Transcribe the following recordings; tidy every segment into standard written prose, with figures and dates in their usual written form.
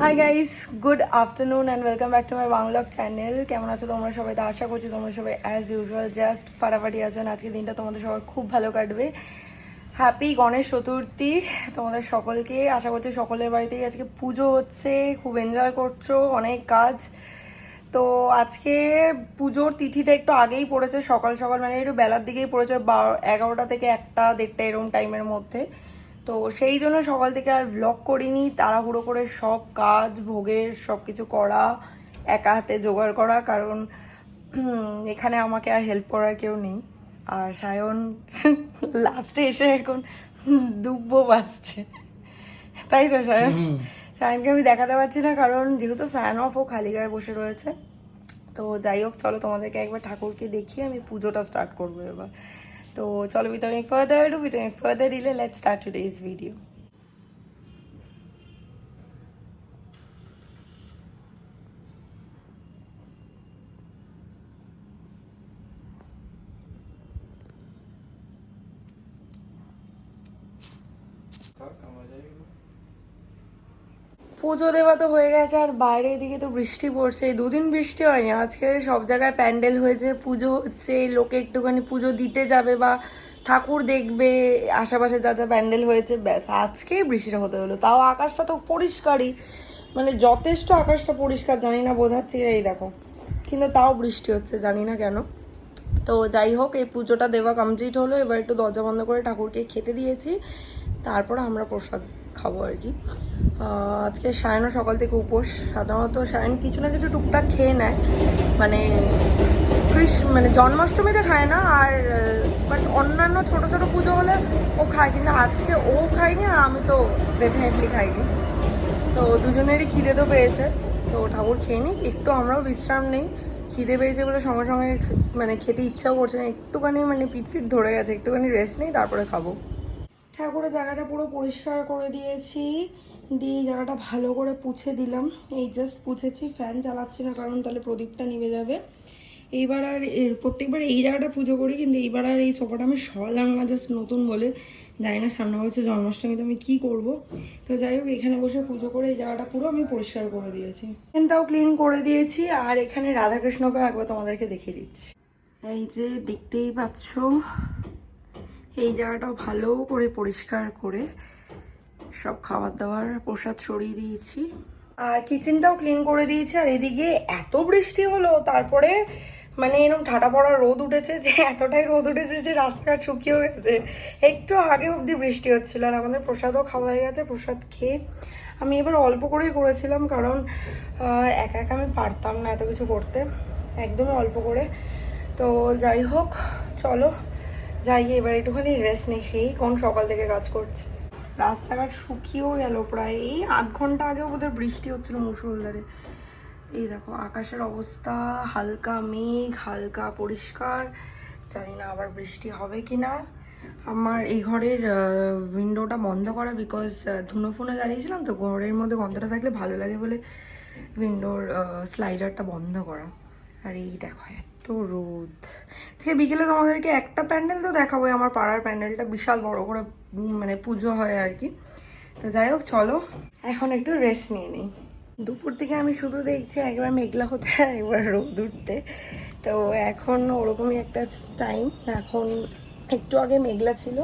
High guys, good afternoon and welcome back to my blog channel. কেমন আছো তোমরা সবাই? তো আশা করছি তোমরা সবাই অ্যাজ ইউজুয়াল জাস্ট ফাটাফাটি আছো। আজকে দিনটা তোমাদের সবার খুব ভালো কাটবে। হ্যাপি গণেশ চতুর্থী তোমাদের সকলকে। আশা করছি সকলের বাড়িতেই আজকে পুজো হচ্ছে, খুব এনজয় করছো, অনেক কাজ। তো আজকে পুজোর তিথিটা একটু আগেই পড়েছে, সকাল সকাল মানে একটু বেলার দিকেই পড়েছে, 11টা থেকে 1টা 1:30 এরকম টাইমের মধ্যে। তো সেই জন্য সকাল থেকে আর ব্লগ করিনি, তাড়াহুড়ো করে সব কাজ ভোগের সব কিছু করা, একা হাতে জোগাড় করা, কারণ এখানে আমাকে আর হেল্প করার কেউ নেই। আর সায়ন লাস্টে এসে এখন দুব্বো বাজছে, তাই তো সায়ন? সায়নকে আমি দেখাতে পারছি না কারণ যেহেতু ফ্যান অফ, ও খালি গায়ে বসে রয়েছে। তো যাই হোক, চলো তোমাদেরকে একবার ঠাকুরকে দেখিয়ে আমি পুজোটা স্টার্ট করবো এবার। তো চলো, without further delay let's start today's video. পুজো দেওয়া তো হয়ে গেছে, আর বাইরে এদিকে তো বৃষ্টি পড়ছে। এই দুদিন বৃষ্টি হয়নি, আজকে সব জায়গায় প্যান্ডেল হয়েছে, পুজো হচ্ছে, লোকে একটুখানি পুজো দিতে যাবে বা ঠাকুর দেখবে, আশেপাশে যা যা প্যান্ডেল হয়েছে, ব্যাস আজকে বৃষ্টিটা হতে হলো। তাও আকাশটা তো পরিষ্কারই, মানে যথেষ্ট আকাশটা পরিষ্কার, জানি না বোঝাচ্ছি, এই দেখো, কিন্তু তাও বৃষ্টি হচ্ছে, জানি না কেন। তো যাই হোক, এই পুজোটা দেওয়া কমপ্লিট হলো, এবার একটু দরজা বন্ধ করে ঠাকুরকে খেতে দিয়েছি, তারপর আমরা প্রসাদ খাবো আর কি। আজকে সায়নও সকাল থেকে উপোস। সাধারণত সায়ন কিছু না কিছু টুকটাক খেয়ে নেয়, মানে মানে জন্মাষ্টমীতে খায় না, আর বাট অন্যান্য ছোট ছোট পুজো হলে ও খায়, কিন্তু আজকে ও খায়নি আর আমি তো ডেফিনেটলি খাইনি। তো দুজনেরই খিদে তো পেয়েছে, তো ঠাকুর খেয়ে নিই, একটু আমরাও বিশ্রাম নেই। খিদে পেয়েছে বলে সঙ্গে সঙ্গে মানে খেতে ইচ্ছাও করছে না, একটুখানি মানে পিট ধরে গেছে, একটুখানি রেস্ট নেই তারপরে খাবো। ঠাকুরের জায়গাটা পুরো পরিষ্কার করে দিয়েছি, দিয়ে জায়গাটা ভালো করে পুছে দিলাম। এই জাস্ট পুছেছি, ফ্যান চালাচ্ছি না কারণ তাহলে প্রদীপটা নিভে যাবে। এইবার আর প্রত্যেকবার এই জায়গাটা পুজো করি, কিন্তু এইবার আর এই সোফাটা আমি সরালাম না, জাস্ট নতুন বলে। জানি না সামনে বছর জন্মাষ্টমীতে আমি কী করব। তো যাই হোক, এখানে বসে পুজো করে এই জায়গাটা পুরো আমি পরিষ্কার করে দিয়েছি, ফ্যানটাও ক্লিন করে দিয়েছি। আর এখানে রাধাকৃষ্ণকেও একবার তোমাদেরকে দেখিয়ে দিচ্ছি। এই যে দেখতেই পাচ্ছ, এই জায়গাটাও ভালো করে পরিষ্কার করে সব খাবার দাবার প্রসাদ সরিয়ে দিয়েছি, আর কিচেনটাও ক্লিন করে দিয়েছি। আর এদিকে এত বৃষ্টি হলো, তারপরে মানে এরকম ঠাটা পড়া রোদ উঠেছে, যে এতটাই রোদ উঠেছে যে রাস্তাঘাট শুকিয়ে গেছে। একটু আগে অবধি বৃষ্টি হচ্ছিল, আর আমাদের প্রসাদও খাওয়া হয়ে গেছে। প্রসাদ খেয়ে আমি এবার অল্প করেই করেছিলাম, কারণ একা একা আমি পারতাম না এত কিছু করতে, একদমই অল্প করে। তো যাই হোক, চলো যাই, এবার একটুখানি রেস্ট নেই, সেই কোন সকাল থেকে কাজ করছে। রাস্তাঘাট শুকিয়েও গেল প্রায়, এই আধ ঘন্টা আগেও বোধহয় বৃষ্টি হচ্ছিল মুষলধারে। এই দেখো আকাশের অবস্থা, হালকা মেঘ, হালকা পরিষ্কার, জানি না আবার বৃষ্টি হবে কি না। আমার এই ঘরের উইন্ডোটা বন্ধ করা, বিকজ ধুনো ফুনো জ্বালিয়েছিলাম, তো ঘরের মধ্যে গন্ধটা থাকলে ভালো লাগে বলে উইন্ডোর স্লাইডারটা বন্ধ করা। আর এই দেখো এত রোদ। থেকে বিকেলে তোমাদেরকে একটা প্যান্ডেল তো দেখাবোই, আমার পাড়ার প্যান্ডেলটা বিশাল বড় করে মানে পুজো হয় আর কি। তো যাই হোক, চলো এখন একটু রেস্ট নিয়ে নিই। দুপুর থেকে আমি শুধু দেখছি একবার মেঘলা হতে একবার রোদ উঠতে। তো এখন ওরকমই একটা টাইম, এখন একটু আগে মেঘলা ছিল,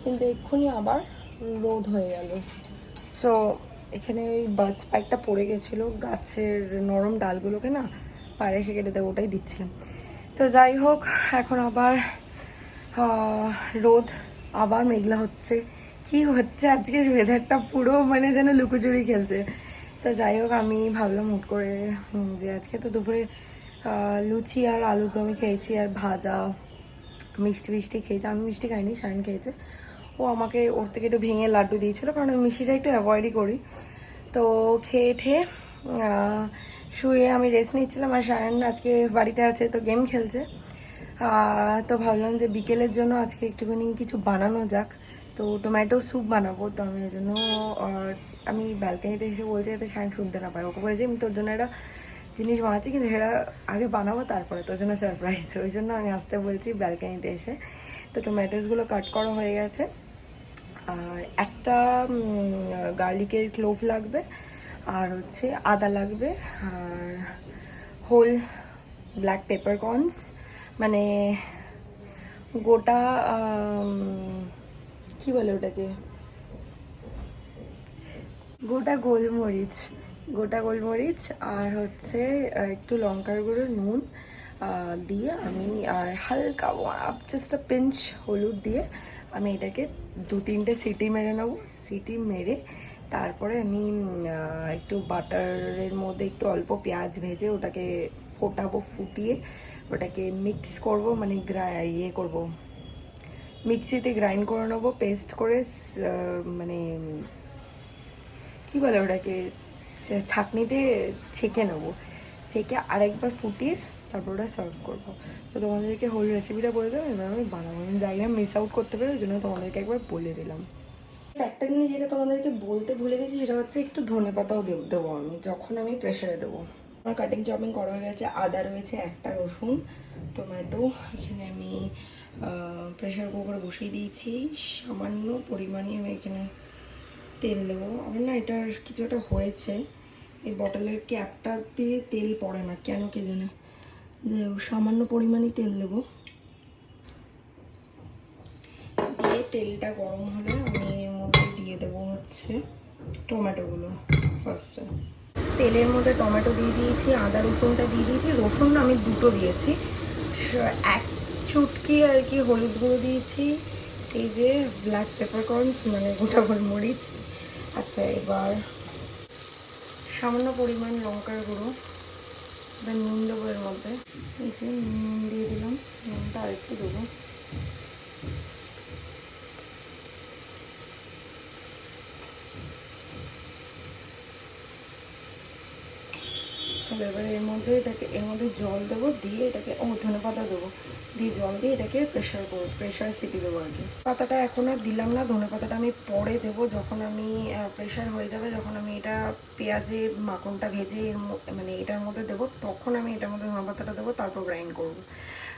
কিন্তু এক্ষুনি আবার রোদ হয়ে গেল। সো এখানে ওই বাজ পাইকটা পড়ে গেছিলো, গাছের নরম ডালগুলোকে না পাড়ে এসে কেটে দেবো, ওটাই দিচ্ছিলাম। তো যাই হোক, এখন আবার রোদ, আবার মেঘলা হচ্ছে। কি হচ্ছে আজকের ওয়েদারটা পুরো মানে যেন লুকোচুরি খেলছে। তো যাই হোক, আমি ভাবলাম হুট করে যে আজকে তো দুপুরে লুচি আর আলুর দমই খেয়েছি, আর ভাজা, মিষ্টি খেয়েছি। আমি মিষ্টি খাইনি, শাইন খেয়েছে। ও আমাকে ওর থেকে একটু ভেঙে লাড্ডু দিয়েছিলো, কারণ আমি মিষ্টিটা একটু অ্যাভয়েডই করি। তো খেয়ে ঠেয়ে শুয়ে আমি রেস্ট নিচ্ছিলাম, আর শায়ন আজকে বাড়িতে আছে, তো গেম খেলছে। তো ভাবলাম যে বিকেলের জন্য আজকে একটুখানি কিছু বানানো যাক। তো টমেটো স্যুপ বানাবো, তো আমি ওই জন্য আমি ব্যালকানিতে এসে বলছি যাতে শায়ন শুনতে না পায়। ওকে বলেছি আমি তোর জন্য একটা জিনিস বানাচ্ছি, কিন্তু সেটা আগে বানাবো তারপরে, তোর জন্য সারপ্রাইজ। ওই জন্য আমি আসতে বলছি ব্যালকানিতে এসে। তো টমেটোসগুলো কাট করা হয়ে গেছে, আর একটা গার্লিকের ক্লোভ লাগবে, আর হচ্ছে আদা লাগবে, আর হোল ব্ল্যাক পেপারকর্নস, মানে গোটা কি বলে ওটাকে, গোটা গোলমরিচ, গোটা গোলমরিচ, আর হচ্ছে একটু লঙ্কার গুঁড়ো, নুন দিয়ে আমি, আর হালকা জাস্ট আ পিঞ্চ হলুদ দিয়ে আমি এটাকে 2-3টে সিটি মেরে নেবো। সিটি মেরে তারপরে আমি একটু বাটারের মধ্যে একটু অল্প পেঁয়াজ ভেজে ওটাকে ফোটাবো, ফুটিয়ে ওটাকে মিক্স করব, মানে ইয়ে করব, মিক্সিতে গ্রাইন্ড করে নেবো, পেস্ট করে, মানে কি বলে ওটাকে, ছাঁকনিতে ছেঁকে নেবো, ছেঁকে আরেকবার ফুটিয়ে তারপর ওটা সার্ভ করবো। তো তোমাদেরকে হোল রেসিপিটা বলে দেবো, এবার আমি বানাবো, আমি জানি না মিস আউট করতে পারি, ওই জন্য তোমাদেরকে একবার বলে দিলাম। একটা জিনিস যেটা তোমাদেরকে বলতে ভুলে গেছি, সেটা হচ্ছে একটু ধনেপাতাও দেবো আমি যখন আমি প্রেশারে দেবো। আমার কাটিং চপিং করা হয়ে গেছে, আদা রয়েছে, একটা রসুন, টমেটো, এখানে আমি প্রেশার কুকারে বসিয়ে দিয়েছি, সামান্য পরিমাণে আমি এখানে তেল দেবো। আমার না এটার কিছু একটা হয়েছে, এই বটলের ক্যাপটা দিয়ে তেল পড়ে না কেন কে জানে, সামান্য পরিমাণে তেল দেবো। দিয়ে তেলটা গরম হলে আমি এর মধ্যে দিয়ে দেবো হচ্ছে টমেটোগুলো। ফার্স্টে তেলের মধ্যে টমেটো দিয়ে দিয়েছি, আদা রসুনটা দিয়ে দিয়েছি, রসুন আমি 2টো দিয়েছি, 1 চুটকি আর কি হলুদ গুঁড়ো দিয়েছি, এই যে ব্ল্যাক পেপারকর্নস মানে গোটা গোলমরিচ। আচ্ছা, এবার সামান্য পরিমাণ লঙ্কার গুঁড়ো, এবার নুন দেবো এর মধ্যে, এই যে নুন দিয়ে দিলাম, নুনটা আরেকটু দেবো। এবারে এর মধ্যে জল দেবো, দিয়ে এটাকে ধনেপাতা দেবো, দিয়ে জল দিয়ে এটাকে প্রেশার সিটি দেবো আর কি। পাতাটা এখন আর দিলাম না, ধনেপাতাটা আমি পরে দেবো যখন আমি প্রেশার হয়ে যাবে, যখন আমি এটা পেঁয়াজে মাখনটা ভেজে মানে এটার মধ্যে দেবো, তখন আমি এটার মধ্যে ধনেপাতাটা দেবো, তারপর গ্রাইন্ড করবো।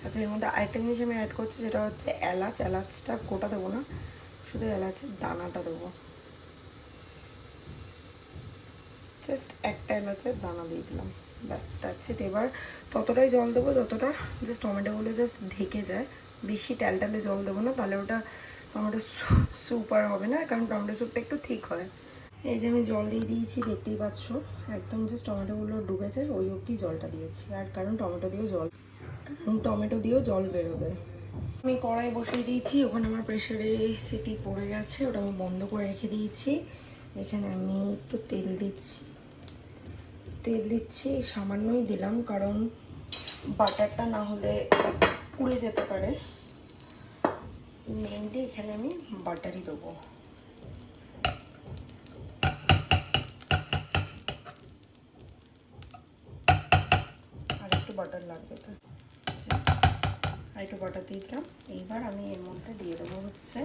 আচ্ছা, এর মধ্যে আরেকটা জিনিস আমি অ্যাড করছি, যেটা হচ্ছে এলাচ। এলাচটা গোটা দেবো না, শুধু এলাচের দানাটা দেবো, জাস্ট একটা এলাচের দানা দিয়ে দিলাম, ব্যাস দ্যাটস ইট। এবার ততটাই জল দেবো যতটা জাস্ট টমেটোগুলো জাস্ট ঢেকে যায়, বেশি টালটালে জল দেবো না, তাহলে ওটা টমেটো স্যুপ আর হবে না, কারণ টমেটো স্যুপটা একটু ঠিক হয়। এই যে আমি জল দিয়ে দিয়েছি, দেখতেই পাচ্ছ, একদম জাস্ট টমেটোগুলো ডুবেছে ওই অবধি জলটা দিয়েছি, আর কারণ টমেটো দিয়েও জল বেরোবে। আমি কড়াই বসিয়ে দিয়েছি, ওখানে আমার প্রেশারে সিটি পড়ে গেছে, ওটা আমি বন্ধ করে রেখে দিয়েছি। এখানে আমি একটু তেল দিচ্ছি, সামান্যই দিলাম, কারণ বাটারটা না হলে পুড়ে যেতে পারে। মেইনলি এখানে আমি বাটারই দেবো, আর একটু বাটার লাগবে, তো আর একটু বাটার দিয়ে দিলাম। এইবার আমি এর মধ্যে দিয়ে দেবো হচ্ছে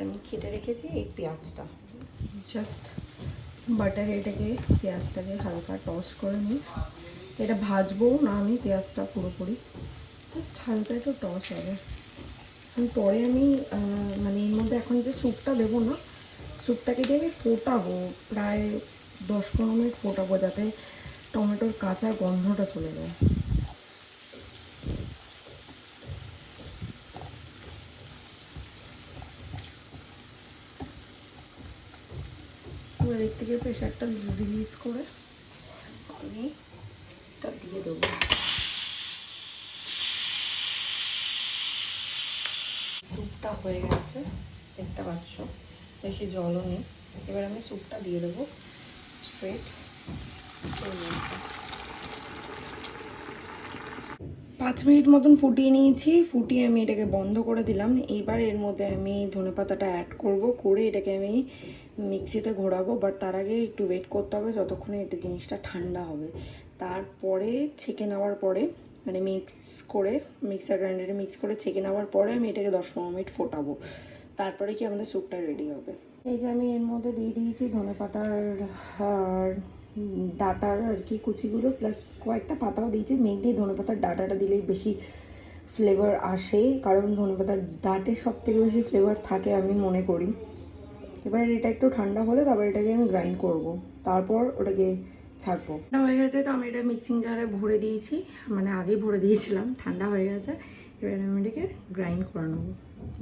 আমি কেটে রেখেছি এই পেঁয়াজটা, জাস্ট বাটারে এটাকে পেঁয়াজটাকে হালকা টস করে নিই। এটা ভাজবো না আমি পেঁয়াজটা পুরোপুরি, জাস্ট হালকা একটু টস হবে। পরে আমি মানে এর মধ্যে এখন যে স্যুপটা দেবো না, স্যুপটাকে দিয়ে আমি ফোটাবো, প্রায় 10-15 মিনিট ফোটাবো, যাতে টমেটোর কাঁচা গন্ধটা চলে যায়। এদিক থেকে প্রেশারটা রিলিজ করে আমি এটা দিয়ে দেবো। স্যুপটা হয়ে গেছে, দেখতে পাচ্ছ, বেশি জলও নেই। এবার আমি স্যুপটা দিয়ে দেবো স্ট্রেট। 5 মিনিট মতন ফুটিয়ে নিয়েছি, ফুটিয়ে আমি এটাকে বন্ধ করে দিলাম। এইবার এর মধ্যে আমি ধনেপাতাটা অ্যাড করে এটাকে আমি মিক্সিতে ঘোরাবো, বাট তার আগে একটু ওয়েট করতে হবে যতক্ষণে এটা জিনিসটা ঠান্ডা হবে। তারপরে ছেঁকে নেওয়ার পরে, মানে মিক্সার গ্রাইন্ডারে মিক্স করে ছেঁকে নেওয়ার পরে আমি এটাকে 10-15 মিনিট ফোটাবো, তারপরে কি আমাদের স্যুপটা রেডি হবে। এই যে আমি এর মধ্যে দিয়ে দিয়েছি ধনেপাতার আর ডাটার আর কি কুচিগুলো, প্লাস কয়েকটা পাতাও দিয়েছি। মেনলি ধনেপাতার ডাটাটা দিলেই বেশি ফ্লেভার আসে, কারণ ধনেপাতার ডাটে সব থেকে বেশি ফ্লেভার থাকে আমি মনে করি। এবার এটা একটু ঠান্ডা হলে তারপর এটাকে আমি গ্রাইন্ড করব, তারপর ওটাকে ছাড়বো। ঠান্ডা হয়ে গেছে তো আমি এটা মিক্সিং জারে ভরে দিয়েছি, মানে আগেই ভরে দিয়েছিলাম, ঠান্ডা হয়ে গেছে। এবার আমি এটাকে গ্রাইন্ড করে নেবো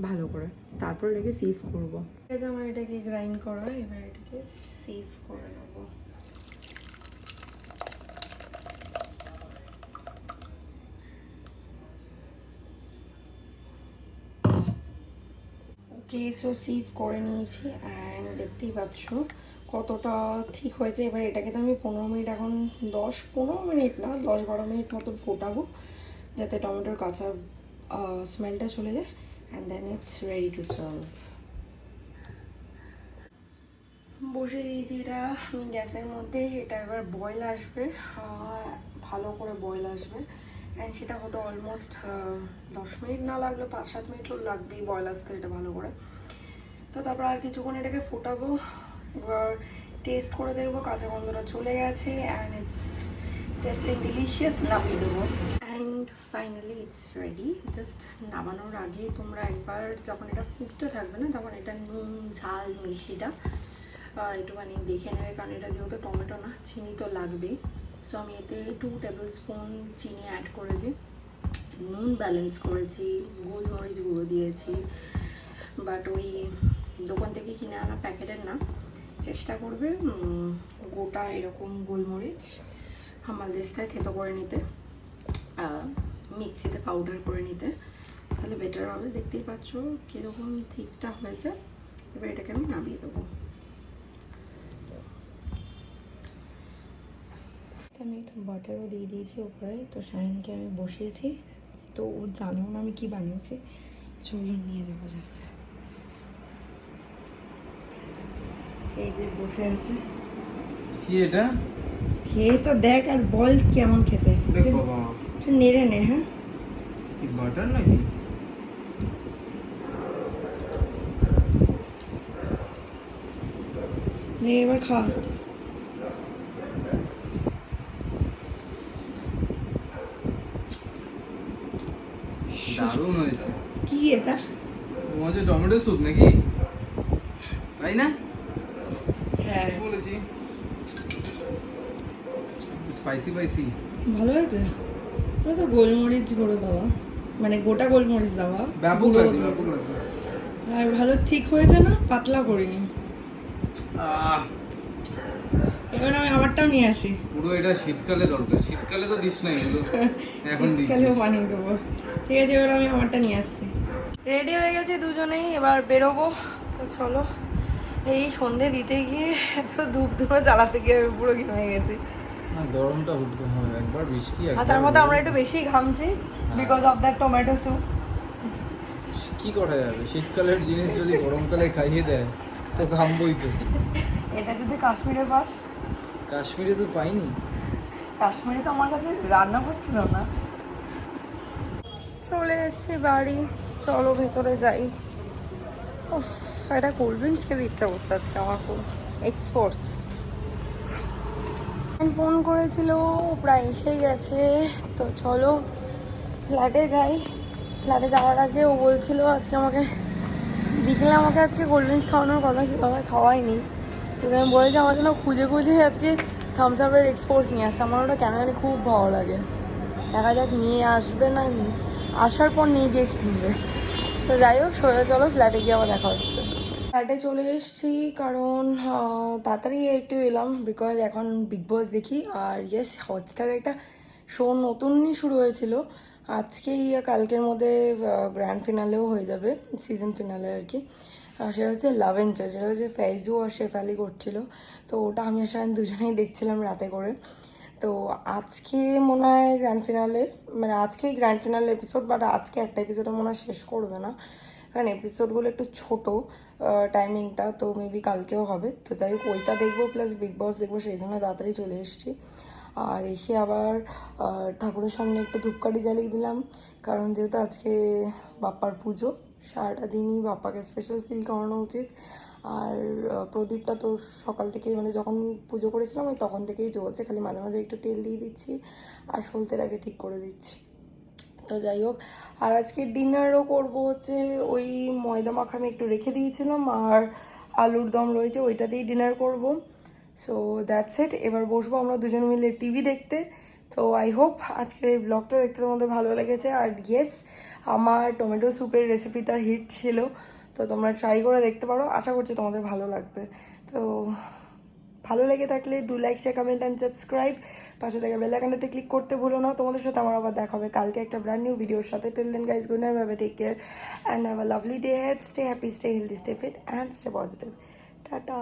ভালো করে, তারপর এটাকে সিভ করবো। ঠিক আছে, আমার এটাকে গ্রাইন্ড করা, এবার এটাকে সিভ করে নেবো। ওকে, সো সিভ করে নিয়েছি অ্যান্ড দেখতেই পাচ্ছ কতটা ঠিক হয়েছে। এবার এটাকে তো আমি 15 মিনিট, এখন 10-15 মিনিট না, 10-12 মিনিট মতন ফোটাবো, যাতে টমেটোর কাঁচা স্মেলটা চলে যায়, and then it's ready to serve. বসে দিয়েছি এটা আমি গ্যাসের মধ্যে, এটা এবার বয়েল আসবে, ভালো করে বয়েল আসবে, অ্যান্ড সেটা হতো অলমোস্ট 10 মিনিট না লাগলেও 5-7 মিনিটও লাগবেই বয়েল আসতে এটা ভালো করে। তো তারপর আর কিছুক্ষণ এটাকে ফোটাবো, এবার টেস্ট করে দেখবো কাঁচা গন্ধটা চলে গেছে, অ্যান্ড ইটস টেস্টিং ডিলিশিয়াস, নামিয়ে দেবো। And finally it's ready. Just নামানোর আগে তোমরা একবার যখন এটা ফুটতে থাকবে না, তখন এটা নুন ঝাল মিষ্টিটা একটুখানি দেখে নেবে, কারণ এটা যেহেতু টমেটো না, চিনি তো লাগবেই। সো আমি এতে 2 টেবিল স্পুন চিনি অ্যাড করেছি, নুন ব্যালেন্স করেছি, গোলমরিচ গুঁড়ো দিয়েছি, বাট ওই দোকান থেকে কিনে আনা প্যাকেটের না, চেষ্টা করবে গোটা এরকম গোলমরিচ হামালদিস্তায় থেতো করে নিতে, মিক্সিতে পাউডার করে নিতে, তাহলে বেটার হবে। দেখতেই পাচ্ছ কীরকম থিকটা হয়েছে। এবার এটাকে আমি নামিয়ে দেবো। আমি একটা বাটারও দিয়ে দিয়েছি ওপরে, তো শাহিনকে আমি বসিয়েছি, তো ও জানো না আমি কি বানিয়েছি, চলুন নিয়ে যাওয়া যাক। এই যে বসে আছে, কি এটা খেয়ে তো দেখ আর বল কেমন খেতে। বাবা নেড়ে নে। হ্যাঁ, কি বাটার নাকি? নে এবার খা। দারুণ হয়েছে। কি এটা? তোমার যে টমেটো স্যুপ নাকি, তাই না? হ্যাঁ, বলেছি স্পাইসি স্পাইসি ভালো হয়েছে। ওটা তো গোলমরিচ গুঁড়ো দেওয়া, মানে গোটা গোলমরিচ দেওয়া, ব্যাপক লাগবে ব্যাপক লাগবে। আর ভালো ঠিক হয়েছে না, পাতলা করিনি। এবার আমি আমারটাও নিয়ে আসি। পুরো এটা শীতকালে দরকার, শীতকালে তো দিস না এগুলো, এখন দিস। শীতকালেও বানিয়ে দেবো। ঠিক আছে, এবার আমি আমারটা নিয়ে আসছি। রেডি হয়ে গেছে দুজনেই, এবার বেরোবো। তো চলো, এই সন্ধে দিতে গিয়ে এত ধূপ ধুনো জ্বালাতে গিয়ে আমি পুরো ঘেমে গেছি। না গরমটা উঠবে, হ্যাঁ একবার বৃষ্টি আর তার মধ্যে আমরা একটু বেশি ঘামছি because of that tomato soup. কি করা যাবে, শীতকালের জিনিস যদি গরমকালে খাইয়ে দেয় তো ঘামবই তো। এটা যদি কাশ্মীরে পাস। কাশ্মীরে তো পাইনি। কাশ্মীরে তো আমার কাছে রান্না করছিল না। চলে এসেছি বাড়ি, চলো ভেতরে যাই। উফ, এটা কোল্ড ড্রিঙ্কস খেতে ইচ্ছা করছে আজকে আমার খুব। এক্সপোর্টস ফোন করেছিল, প্রায় এসে গেছে। তো চলো ফ্ল্যাটে যাই। ফ্ল্যাটে যাওয়ার আগে ও বলছিল আজকে আমাকে বিকেলে আমাকে আজকে কোল্ড ড্রিঙ্কস খাওয়ানোর কথা ছিল, আমার খাওয়াইনি। তো আমি বলেছি আমার জন্য খুঁজে খুঁজে আজকে থামস আপের এক্সপোর্টস নিয়ে আসছে। আমার ওটা কেন জানি খুব ভালো লাগে। দেখা যাক নিয়ে আসবে না, আসার পর নিয়ে গিয়ে কিনবে। তো যাই হোক, সোজা চলো ফ্ল্যাটে গিয়ে আবার দেখা হচ্ছে। ফ্ল্যাটে চলে এসেছি কারণ তাড়াতাড়ি একটু এলাম, বিকজ এখন বিগ বস দেখি। আর ইয়েস, হটস্টারে একটা শো নতুনই শুরু হয়েছিল, আজকেই কালকের মধ্যে গ্র্যান্ড ফিনালেও হয়ে যাবে, সিজন ফিনালে আর কি। সেটা হচ্ছে লাভ অ্যান্ড জয়, যেটা হচ্ছে ফেজু আর শেফ আলি করছিল। তো ওটা আমি আর শায়ন দুজনেই দেখছিলাম রাতে করে। তো আজকে মনে হয় গ্র্যান্ড ফিনালে, মানে আজকেই গ্র্যান্ড ফিনাল এপিসোড, বাট আজকে একটা এপিসোডে মনে হয় শেষ করবে না, কারণ এপিসোডগুলো একটু ছোটো টাইমিংটা, তো মেবি কালকেও হবে। তো যাই হোক, ওইটা দেখবো প্লাস বিগ বস দেখবো, সেই জন্য তাড়াতাড়ি চলে এসেছি। আর এসে আবার ঠাকুরের সামনে একটু ধূপকাঠি জ্বালিয়ে দিলাম, কারণ যেহেতু আজকে বাপ্পার পুজো, সারাটা দিনই বাপ্পাকে স্পেশাল ফিল করানো উচিত। আর প্রদীপটা তো সকাল থেকেই, মানে যখন পুজো করেছিলাম ওই তখন থেকেই জ্বলছে, খালি মাঝে মাঝে একটু তেল দিয়ে দিচ্ছি আর সলতের আগে ঠিক করে দিচ্ছি। তো যাই হোক, আর আজকে ডিনারও করবো হচ্ছে ওই ময়দা মাখা আমি একটু রেখে দিয়েছিলাম, আর আলুর দম রয়েছে, ওইটাতেই ডিনার করব। So that's it. এবার বসবো আমরা দুজন মিলে টিভি দেখতে। তো আই হোপ আজকের এই ব্লগটা দেখতে তোমাদের ভালো লেগেছে। আর ইয়েস, আমার টমেটো স্যুপের রেসিপিটা হিট ছিল, তো তোমরা ট্রাই করে দেখতে পারো, আশা করছি তোমাদের ভালো লাগবে। তো ভালো লেগে থাকলে do like, share, comment and subscribe. পাশে থেকে বেল আইকনটাতে ক্লিক করতে ভুলো না। তোমাদের সাথে আমার আবার দেখা হবে কালকে একটা ব্র্যান্ড নিউ ভিডিওর সাথে। Till then guys, good night, bye bye, take care and have a lovely day ahead. Stay happy, stay healthy, stay fit and stay positive. Tata.